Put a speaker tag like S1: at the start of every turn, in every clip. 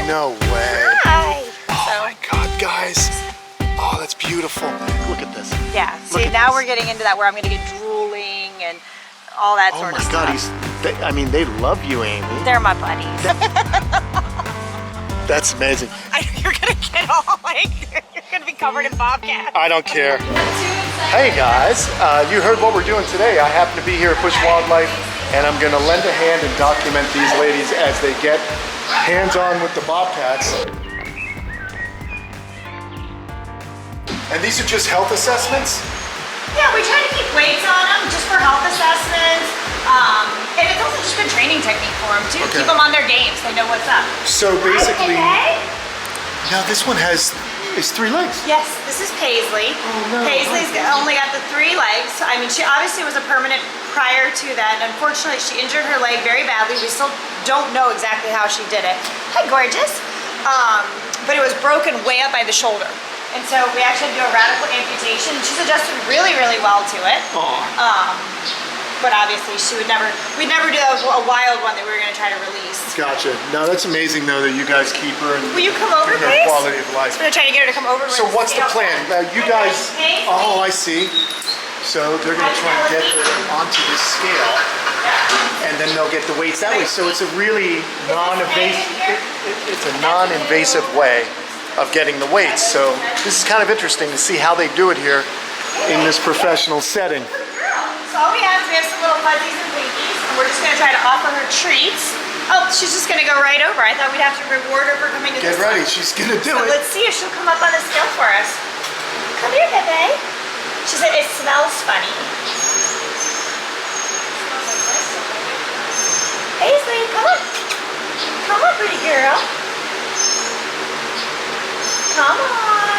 S1: No way.
S2: Hi.
S1: Oh my God, guys. Oh, that's beautiful. Look at this.
S2: Yeah. See, now we're getting into that where I'm going to get drooling and all that sort of stuff.
S1: Oh my God, I mean, they love you, Amy.
S2: They're my buddies.
S1: That's amazing.
S2: You're going to get all like, you're going to be covered in Bobcats.
S1: I don't care. Hey guys, you heard what we're doing today. I happen to be here at Busch Wildlife, and I'm going to lend a hand and document these ladies as they get hands-on with the Bobcats. And these are just health assessments?
S2: Yeah, we try to keep weights on them just for health assessments. And it's also just a good training technique for them too.
S1: Okay.
S2: Keep them on their game so they know what's up.
S1: So basically,
S2: Hi,
S1: now this one is 3 legs.
S2: yes, this is Paisley.
S1: Oh, no.
S2: Paisley's only got the 3 legs. I mean, she obviously was a permanent prior to that. And unfortunately, she injured her leg very badly. We still don't know exactly how she did it. Hi, gorgeous. But it was broken way up by the shoulder. And so we actually had to do a radical amputation. She's adjusted really, really well to it. But obviously we'd never do a wild one that we were gonna try to release.
S1: Gotcha. Now that's amazing though that you guys keep her and
S2: Will you come over,
S1: her
S2: please?
S1: quality of life.
S2: I'm gonna try to get her to come over.
S1: So what's the plan? Now you guys, oh I see. So they're gonna try and get her onto this scale and then they'll get the weights that way. So it's a really it's a non-invasive way of getting the weights. So this is kind of interesting to see how they do it here in this professional setting.
S2: So all we have is some little fuzzies and winkies, and we're just gonna try to offer her treats. Oh, she's just gonna go right over. I thought we'd have to reward her for coming to
S1: Get
S2: this
S1: ready,
S2: one.
S1: she's gonna do
S2: So
S1: it.
S2: let's see if she'll come up on the scale for us. Come here, Pepe. She said it smells funny. Paisley, come on. Come on, pretty girl. Come on.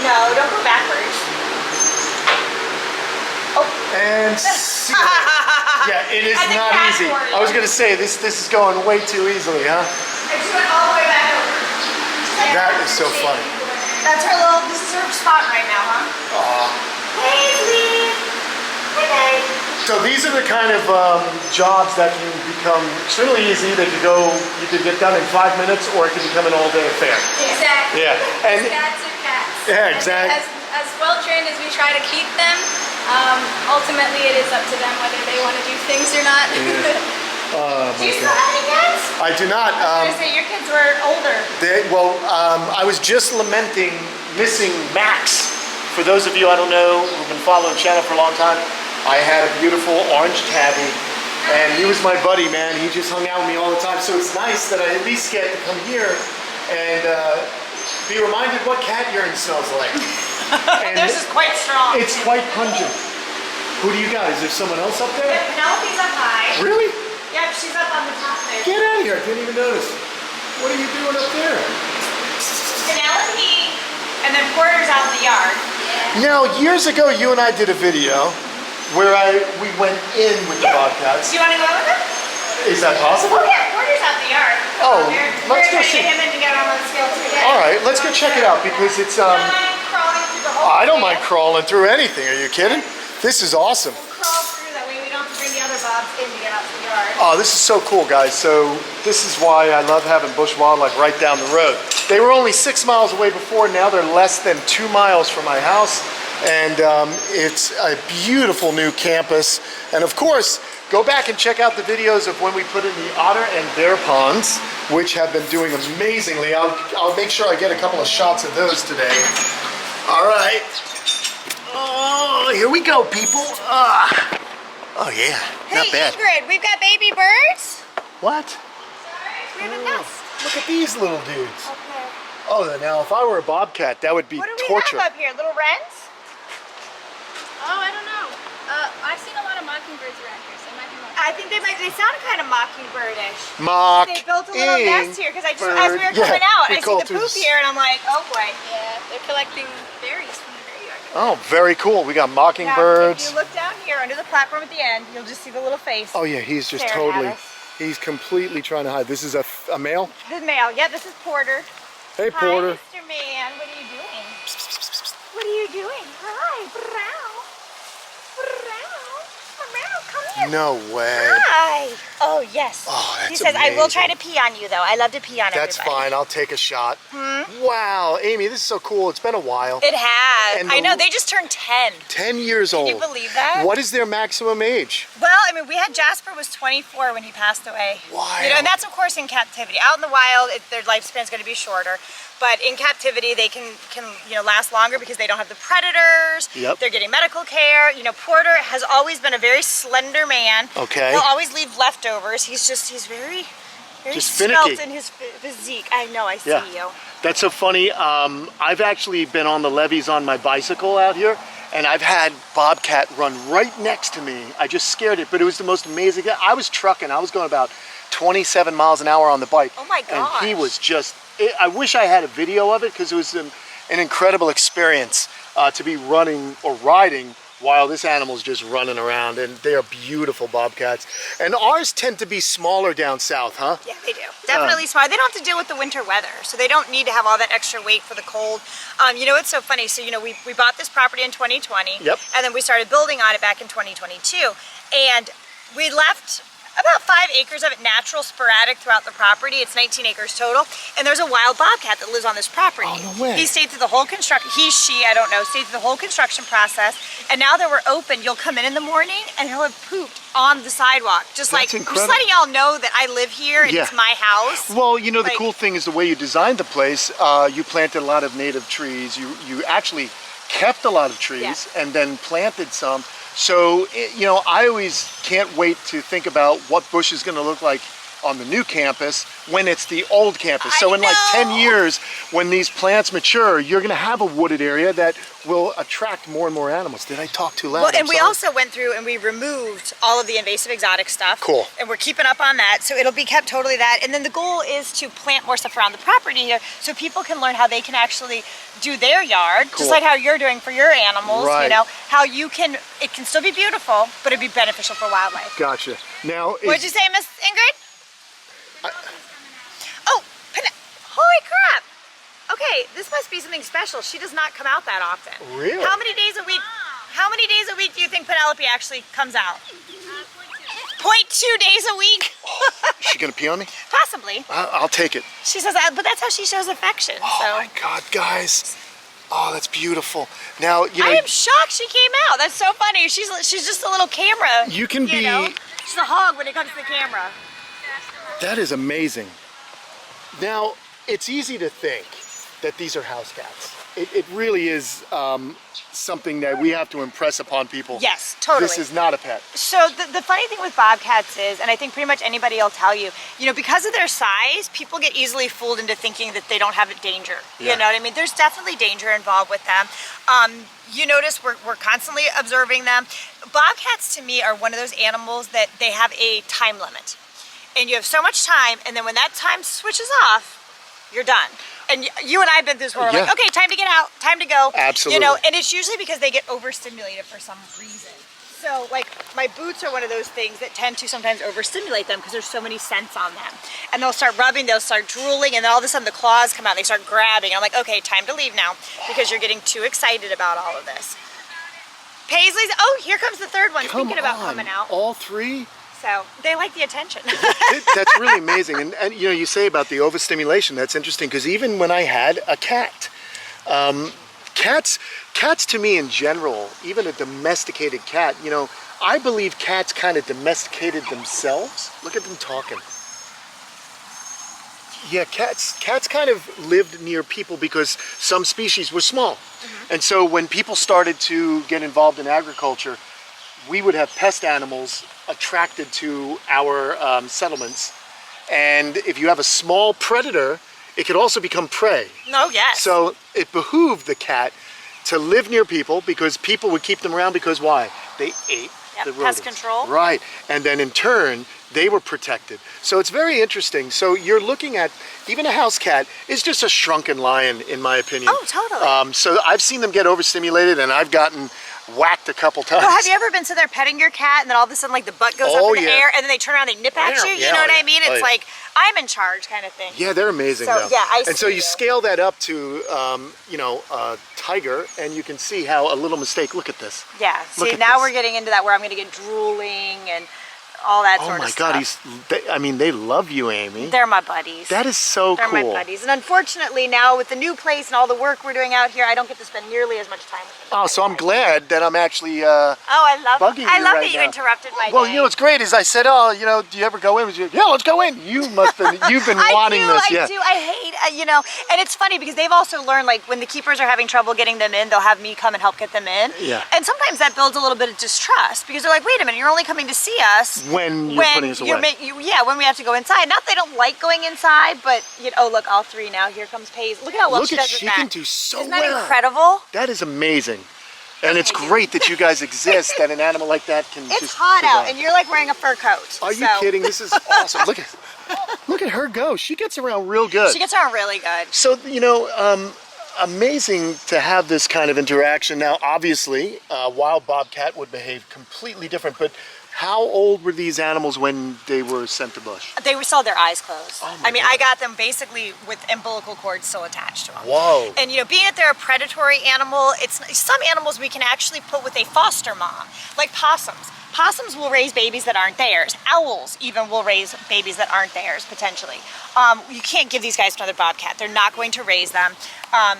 S2: No, don't go backwards. Oh.
S1: And see you later. Yeah, it is not easy. I was gonna say this is going way too easily, huh?
S2: And she went all the way back over.
S1: That is so funny.
S2: That's her this is her spot right now, huh?
S1: Aw.
S2: Paisley. Hey, babe.
S1: So these are the kind of jobs that can become extremely easy. They could get done in 5 minutes, or it could become an all-day affair.
S3: Exactly.
S1: Yeah. And
S3: Cats are cats.
S1: yeah, exactly.
S3: As well trained as we try to keep them, ultimately it is up to them whether they want to do things or not.
S1: Oh,
S2: Do you still have any kids?
S1: I do not.
S2: I was gonna say your kids were older.
S1: I was just lamenting missing Max. For those of you I don't know who've been following the channel for a long time, I had a beautiful orange tabby, and he was my buddy, man. He just hung out with me all the time. So it's nice that I at least get to come here and be reminded what cat urine smells like. And
S2: Theirs is quite strong.
S1: it's quite pungent. Who do you got? Is there someone else up there?
S2: Yeah, Penelope's up high.
S1: Really?
S2: Yep, she's up on the top there.
S1: Get out of here! I didn't even notice. What are you doing up there?
S2: Penelope, and then Porter's out in the yard.
S1: Now, years ago, you and I did a video where we went in with the Bobcats.
S2: Do you want to go with them?
S1: Is that possible?
S2: Oh yeah, Porter's out in the yard.
S1: Oh,
S2: we're
S1: let's go
S2: gonna
S1: see.
S2: get him in to get on the scale too. Yeah.
S1: All right, let's go check it out because it's
S2: You don't mind crawling through the whole
S1: I don't
S2: scale?
S1: mind crawling through anything. Are you kidding? This is awesome.
S2: We'll crawl through, that way we don't have to bring the other Bobs in to get out to the yard.
S1: Oh, this is so cool, guys. So this is why I love having Busch Wildlife right down the road. They were only 6 miles away before. Now they're less than 2 miles from my house. And it's a beautiful new campus. And of course, go back and check out the videos of when we put in the otter and bear ponds, which have been doing amazingly. I'll make sure I get a couple of shots of those today. All right. Oh, here we go, people. Oh yeah, not bad.
S2: Ingrid, we've got baby birds.
S1: What?
S2: We have a nest.
S1: Look at these little dudes.
S2: Okay.
S1: Oh, now if I were a bobcat, that would be
S2: What do we
S1: torture.
S2: have up here? Little wrens?
S3: Oh, I don't know. I've seen a lot of mockingbirds around here, so it might be mockingbirds.
S2: I think they sound kind of mockingbirdish.
S1: Mock.
S2: They built a little nest here because as we were coming out, I see the poop here and I'm like, oh boy.
S3: Yeah, they're collecting berries from the berry yard.
S1: Oh, very cool. We got mockingbirds.
S2: If you look down here under the platform at the end, you'll just see the little face.
S1: Oh yeah, he's just
S2: staring
S1: totally,
S2: at us.
S1: he's completely trying to hide. This is a male?
S2: The male. Yeah, this is Porter.
S1: Hey, Porter.
S2: Hi, Mr. Man. What are you doing? What are you doing? Hi, Brow. Brow. Brow, come
S1: No way.
S2: Hi. Oh, yes.
S1: Oh, that's
S2: he says, I will try to
S1: amazing.
S2: pee on you, though. I love to pee on
S1: That's
S2: everybody.
S1: fine. I'll take a shot. Wow, Amy, this is so cool. It's been a while.
S2: It has.
S1: And
S2: I know. They just turned 10.
S1: 10 years old.
S2: Can you believe that?
S1: What is their maximum age?
S2: Well, I mean, we had Jasper was 24 when he passed away.
S1: Wild.
S2: You know, and that's of course in captivity. Out in the wild, their lifespan is going to be shorter. But in captivity, they can last longer because they don't have the predators.
S1: Yep.
S2: They're getting medical care. You know, Porter has always been a very slender man.
S1: Okay.
S2: He'll always leave leftovers. He's very
S1: Just
S2: svelte
S1: finicky.
S2: in his physique. I know. I see
S1: Yeah.
S2: you.
S1: That's so funny. I've actually been on the levees on my bicycle out here, and I've had Bobcat run right next to me. I just scared it, but it was the most amazing. I was trucking. I was going about 27 miles an hour on the bike.
S2: Oh my gosh.
S1: And he was just, I wish I had a video of it because it was an incredible experience to be running or riding while this animal's just running around, and they are beautiful Bobcats. And ours tend to be smaller down south, huh?
S2: Yeah, they do. Definitely smart. They don't have to deal with the winter weather, so they don't need to have all that extra weight for the cold. You know, it's so funny. So, you know, we bought this property in 2020.
S1: Yep.
S2: And then we started building on it back in 2022. And we left about 5 acres of it natural, sporadic throughout the property. It's 19 acres total. And there's a wild bobcat that lives on this property.
S1: Oh, no way.
S2: He stayed through the whole construction, I don't know, stayed through the whole construction process. And now that we're open, you'll come in the morning and he'll have pooped on the sidewalk. Just
S1: That's
S2: like,
S1: incredible.
S2: just letting y'all know that I live here and
S1: Yeah.
S2: it's my house.
S1: Well, you know, the
S2: Like-
S1: cool thing is the way you designed the place. You planted a lot of native trees. You actually kept a lot of trees and then planted some. So, you know, I always can't wait to think about what Busch is going to look like on the new campus when it's the old campus. So in like 10 years, when these plants mature, you're going to have a wooded area that will attract more and more animals. Did I talk too loud?
S2: Well, and
S1: I'm
S2: we
S1: sorry.
S2: also went through and we removed all of the invasive exotic stuff.
S1: Cool.
S2: And we're keeping up on that, so it'll be kept totally that. And then the goal is to plant more stuff around the property here so people can learn how they can actually do their yard,
S1: Cool.
S2: just like how you're doing for your animals,
S1: Right.
S2: you know, how you can, it can still be beautiful, but it'd be beneficial for wildlife.
S1: Gotcha. Now,
S2: What'd you say, Miss Ingrid? Oh, holy crap. Okay, this must be something special. She does not come out that often.
S1: Really?
S2: How many days a week? How many days a week do you think Penelope actually comes out? 0.2 days a week?
S1: is she going to pee on me?
S2: Possibly.
S1: I'll take it.
S2: She says, but that's how she shows affection.
S1: Oh
S2: so
S1: my God, guys. Oh, that's beautiful. Now, you know,
S2: I am shocked she came out. That's so funny. She's just a little camera.
S1: You can be-
S2: know? She's a hog when it comes to the camera.
S1: that is amazing. Now, it's easy to think that these are house cats. It really is something that we have to impress upon people.
S2: Yes, totally.
S1: This is not a pet.
S2: So the funny thing with bobcats is, and I think pretty much anybody will tell you, you know, because of their size, people get easily fooled into thinking that they don't have danger.
S1: Yeah.
S2: You know what I mean? There's definitely danger involved with them. You notice we're constantly observing them. Bobcats to me are one of those animals that they have a time limit. And you have so much time, and then when that time switches off, you're done. And you and I have been through this where we're
S1: Yeah.
S2: like, okay, time to get out, time to go.
S1: Absolutely.
S2: You know, and it's usually because they get overstimulated for some reason. So, like, my boots are one of those things that tend to sometimes overstimulate them because there's so many scents on them. And they'll start rubbing, they'll start drooling, and then all of a sudden the claws come out and they start grabbing. I'm like, okay, time to leave now because you're getting too excited about all of this. Paisley's, oh, here comes the third one, thinking about coming out.
S1: All three?
S2: So, they like the attention.
S1: That's really amazing. And you know, you say about the overstimulation, that's interesting because even when I had a cat, cats to me in general, even a domesticated cat, you know, I believe cats kind of domesticated themselves. Look at them talking. Yeah, cats kind of lived near people because some species were small. And so when people started to get involved in agriculture, we would have pest animals attracted to our settlements. And if you have a small predator, it could also become prey.
S2: No, yes.
S1: So it behooved the cat to live near people because people would keep them around because why? They ate
S2: Yep,
S1: the
S2: pest
S1: rodents.
S2: control.
S1: Right. And then in turn, they were protected. So it's very interesting. So you're looking at, even a house cat is just a shrunken lion in my opinion.
S2: Oh, totally.
S1: So I've seen them get overstimulated and I've gotten whacked a couple times.
S2: Well, have you ever been sitting there petting your cat and then all of a sudden like the butt goes up in the air and then they turn around and they nip at you? You know what I mean? It's like I'm in charge kind of thing.
S1: Yeah, they're amazing
S2: So,
S1: though.
S2: yeah, I
S1: and so
S2: see
S1: you scale that up to, you know, a tiger, and you can see how a little mistake. Look at this.
S2: Yeah.
S1: Look
S2: See,
S1: at
S2: now
S1: this.
S2: we're getting into that where I'm going to get drooling and all that sort of stuff.
S1: Oh my God, I mean, they love you, Amy.
S2: They're my buddies.
S1: That is so
S2: They're
S1: cool.
S2: my buddies. And unfortunately now with the new place and all the work we're doing out here, I don't get to spend nearly as much time with them.
S1: Oh, so I'm glad that I'm actually
S2: Oh, I love
S1: bugging
S2: I
S1: you
S2: love
S1: right
S2: that you
S1: now.
S2: interrupted my
S1: Well,
S2: day.
S1: you know what's great is I said, oh, you know, do you ever go in? Yeah, let's go in. You've been wanting this. Yeah.
S2: I do. I hate, you know, and it's funny because they've also learned, like, when the keepers are having trouble getting them in, they'll have me come and help get them in.
S1: Yeah.
S2: And sometimes that builds a little bit of distrust because they're like, wait a minute, you're only coming to see us
S1: When you're putting us away.
S2: yeah, when we have to go inside. Not that they don't like going inside, but, you know, oh, look, all three now. Here comes Paige. Look at how well she does with
S1: She
S2: that.
S1: can do so
S2: Isn't that
S1: well.
S2: incredible?
S1: That is amazing. And it's great that you guys exist, that an animal like that can
S2: It's
S1: just
S2: hot out,
S1: survive.
S2: and you're like wearing a fur coat.
S1: Are you kidding? This is awesome. Look at her go. She gets around real good.
S2: She gets around really good.
S1: So, you know, amazing to have this kind of interaction. Now, obviously, wild bobcat would behave completely different, but how old were these animals when they were sent to Busch?
S2: They were still their eyes closed.
S1: Oh my
S2: I mean,
S1: God.
S2: I got them basically with umbilical cords still attached to them.
S1: Whoa.
S2: And you know, being that they're a predatory animal, it's some animals we can actually put with a foster mom, like possums. Possums will raise babies that aren't theirs. Owls even will raise babies that aren't theirs, potentially. You can't give these guys another bobcat. They're not going to raise them.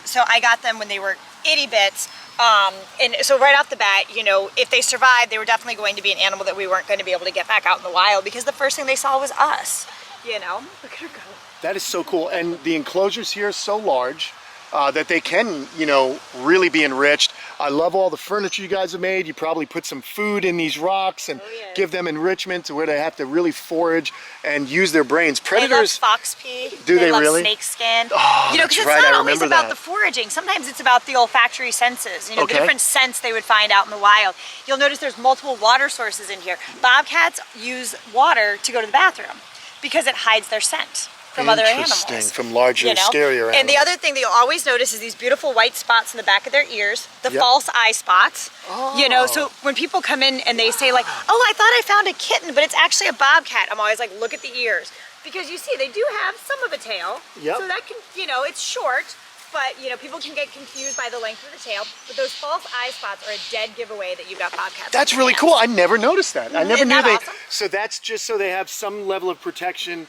S2: So I got them when they were itty bits. And so right off the bat, you know, if they survived, they were definitely going to be an animal that we weren't going to be able to get back out in the wild because the first thing they saw was us, you know? Look at her go.
S1: That is so cool. And the enclosures here are so large that they can, you know, really be enriched. I love all the furniture you guys have made. You probably put some food in these rocks and give them enrichment to where they have to really forage and use their brains.
S2: They love
S1: Predators,
S2: fox pee.
S1: Do they
S2: love
S1: really?
S2: snake skin.
S1: Oh,
S2: you know,
S1: that's
S2: because
S1: right,
S2: it's
S1: I
S2: not always
S1: remember
S2: about
S1: that.
S2: the foraging. Sometimes it's about the olfactory senses. You know,
S1: Okay.
S2: the different scents they would find out in the wild. You'll notice there's multiple water sources in here. Bobcats use water to go to the bathroom because it hides their scent from other animals.
S1: Interesting, from larger,
S2: You know?
S1: scarier animals.
S2: And the other thing that you'll always notice is these beautiful white spots in the back of their ears, the
S1: Yep.
S2: false eye spots. You know,
S1: Oh.
S2: so when people come in and they say like, oh, I thought I found a kitten, but it's actually a bobcat. I'm always like, look at the ears. Because you see, they do have some of a tail.
S1: Yep.
S2: So that can, you know, it's short, but, you know, people can get confused by the length of the tail. But those false eye spots are a dead giveaway that you've got bobcats.
S1: That's really cool. I never noticed that. I never
S2: Isn't
S1: knew
S2: that
S1: they.
S2: awesome?
S1: So that's just so they have some level of protection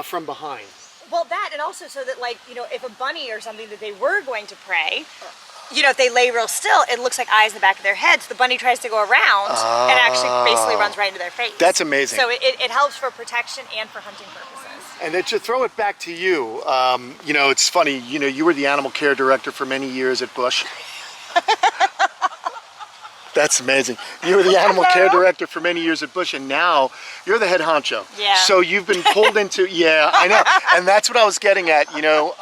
S1: from behind.
S2: Well, that, and also so that, like, you know, if a bunny or something that they were going to prey, you know, if they lay real still, it looks like eyes in the back of their head. So the bunny tries to go around and actually basically runs right into their face.
S1: That's amazing.
S2: So it helps for protection and for hunting purposes.
S1: And then to throw it back to you, you know, it's funny, you know, you were the animal care director for many years at Busch. That's amazing. You were the animal care director for many years at Busch, and now you're the head honcho.
S2: Yeah.
S1: So you've been pulled into, yeah, I know. And that's what I was getting at, you know.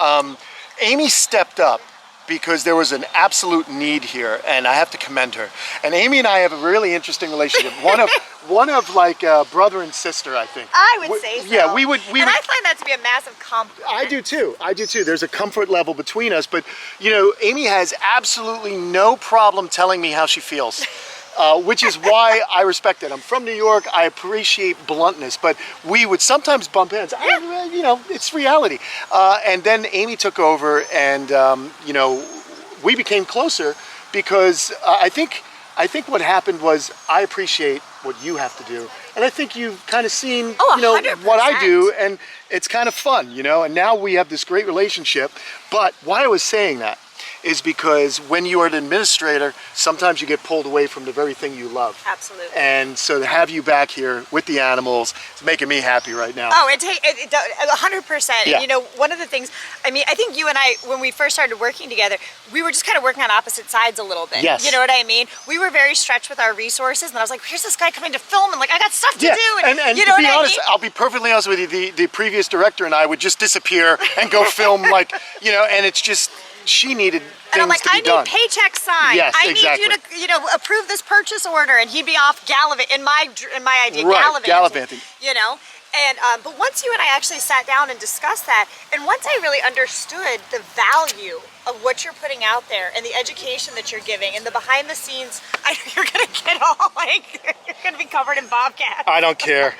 S1: Amy stepped up because there was an absolute need here, and I have to commend her. And Amy and I have a really interesting relationship. One of like brother and sister, I think.
S2: I would say so.
S1: Yeah, we would.
S2: And I find that to be a massive compliment.
S1: I do too. I do too. There's a comfort level between us, but you know, Amy has absolutely no problem telling me how she feels. Which is why I respect it. I'm from New York. I appreciate bluntness, but we would sometimes bump heads. You know, it's reality. And then Amy took over, and you know, we became closer because I think what happened was I appreciate what you have to do, and I think you've kind of seen, you know,
S2: 100%.
S1: what I do, and it's kind of fun, you know. And now we have this great relationship. But why I was saying that is because when you are an administrator, sometimes you get pulled away from the very thing you love.
S2: Absolutely.
S1: And so to have you back here with the animals, it's making me happy right now.
S2: Oh, it 100%.
S1: Yeah.
S2: You know, one of the things, I mean, I think you and I, when we first started working together, we were just kind of working on opposite sides a little bit.
S1: Yes.
S2: You know what I mean? We were very stretched with our resources, and I was like, here's this guy coming to film, and like, I got stuff to do.
S1: And
S2: you
S1: to
S2: know
S1: be
S2: what
S1: honest,
S2: I mean?
S1: I'll be perfectly honest with you, the previous director and I would just disappear and go film like, you know, and it's just, she needed things
S2: And I'm like,
S1: to be
S2: I
S1: done.
S2: need paycheck signed.
S1: Yes,
S2: I
S1: exactly.
S2: need you to, you know, approve this purchase order, and he'd be off gallivanting in my idea,
S1: Right,
S2: gallivanting.
S1: gallivanting.
S2: You know, And but once you and I actually sat down and discussed that, and once I really understood the value of what you're putting out there and the education that you're giving and the behind the scenes, you're gonna get all like, you're gonna be covered in bobcats.
S1: I don't care.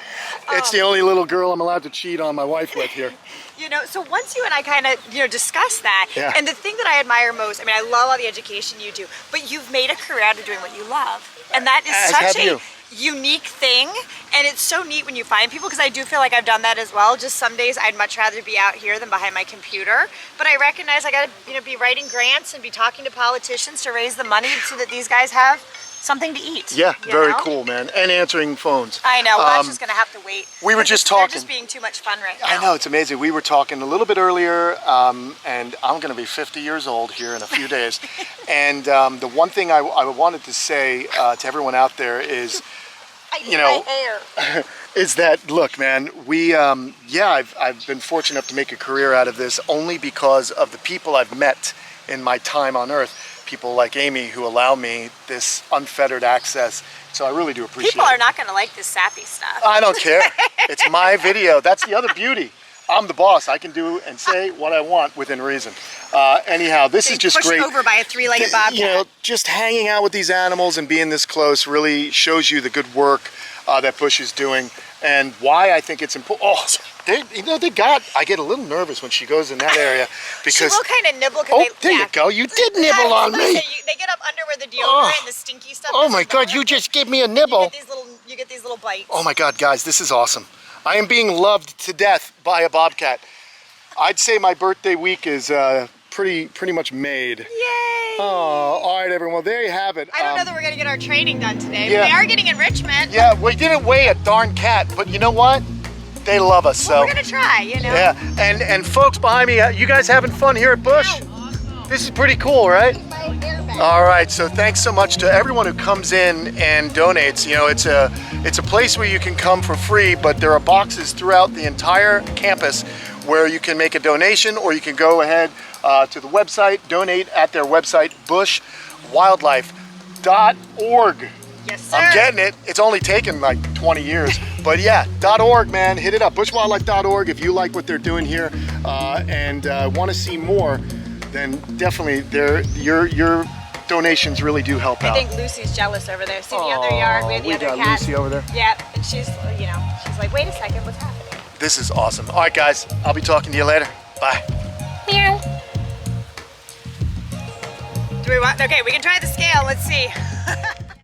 S1: It's the only little girl I'm allowed to cheat on my wife with here.
S2: You know, so once you and I kind of, you know, discussed that,
S1: Yeah.
S2: and the thing that I admire most, I mean, I love all the education you do, but you've made a career out of doing what you love. And that is
S1: As
S2: such
S1: have you.
S2: a unique thing, and it's so neat when you find people, because I do feel like I've done that as well. Just some days I'd much rather be out here than behind my computer, but I recognize I gotta, you know, be writing grants and be talking to politicians to raise the money so that these guys have something to eat.
S1: Yeah,
S2: you
S1: very
S2: know?
S1: cool, man. And answering phones.
S2: I know, well, that's just gonna have to wait.
S1: we were
S2: They're
S1: just
S2: They're
S1: talking.
S2: just being too much fun right now.
S1: I know, it's amazing. We were talking a little bit earlier, and I'm going to be 50 years old here in a few days. And the one thing I wanted to say to everyone out there is,
S2: I need
S1: you know,
S2: my hair.
S1: is that, look, man, we, yeah, I've been fortunate enough to make a career out of this only because of the people I've met in my time on Earth. People like Amy who allow me this unfettered access. So I really do appreciate
S2: People
S1: it.
S2: are not gonna like this sappy stuff.
S1: I don't care. It's my video. That's the other beauty. I'm the boss. I can do and say what I want within reason. Anyhow, this is just
S2: Pushed
S1: great.
S2: over by a three-legged bobcat.
S1: You know, just hanging out with these animals and being this close really shows you the good work that Busch is doing and why I think it's important. Oh, you know, I get a little nervous when she goes in that area because.
S2: She will kind of nibble.
S1: Oh, there you go. You did nibble on me.
S2: They get up under where the deodorant and the stinky stuff
S1: Oh
S2: is
S1: my
S2: in the
S1: God,
S2: mouth.
S1: you just gave me a nibble.
S2: You get these little bites.
S1: Oh my God, guys, this is awesome. I am being loved to death by a bobcat. I'd say my birthday week is pretty much made.
S2: Yay!
S1: Oh, all right, everyone. Well, there you have it.
S2: I don't know that we're gonna get our training done today.
S1: yeah.
S2: But we are getting enrichment.
S1: Yeah, we didn't weigh a darn cat, but you know what? They love us,
S2: Well,
S1: so.
S2: we're gonna try, you know.
S1: Yeah, and folks behind me, you guys having fun here at Busch? This is pretty cool, right? All right, so thanks so much to everyone who comes in and donates. You know, it's a place where you can come for free, but there are boxes throughout the entire campus where you can make a donation, or you can go ahead to the website, donate at their website, bushwildlife.org.
S2: Yes, sir.
S1: I'm getting it. It's only taken like 20 years. But yeah, .org, man. Hit it up. Bushwildlife.org if you like what they're doing here and want to see more, then definitely your donations really do help out.
S2: I think Lucy's jealous over there. See the other yard? We have the other
S1: got
S2: cat.
S1: Lucy over there.
S2: Yeah, and she's, you know, she's like, wait a second, what's happening?
S1: This is awesome. All right, guys. I'll be talking to you later. Bye.
S2: Meow. Do we want? Okay, we can try the scale. Let's see.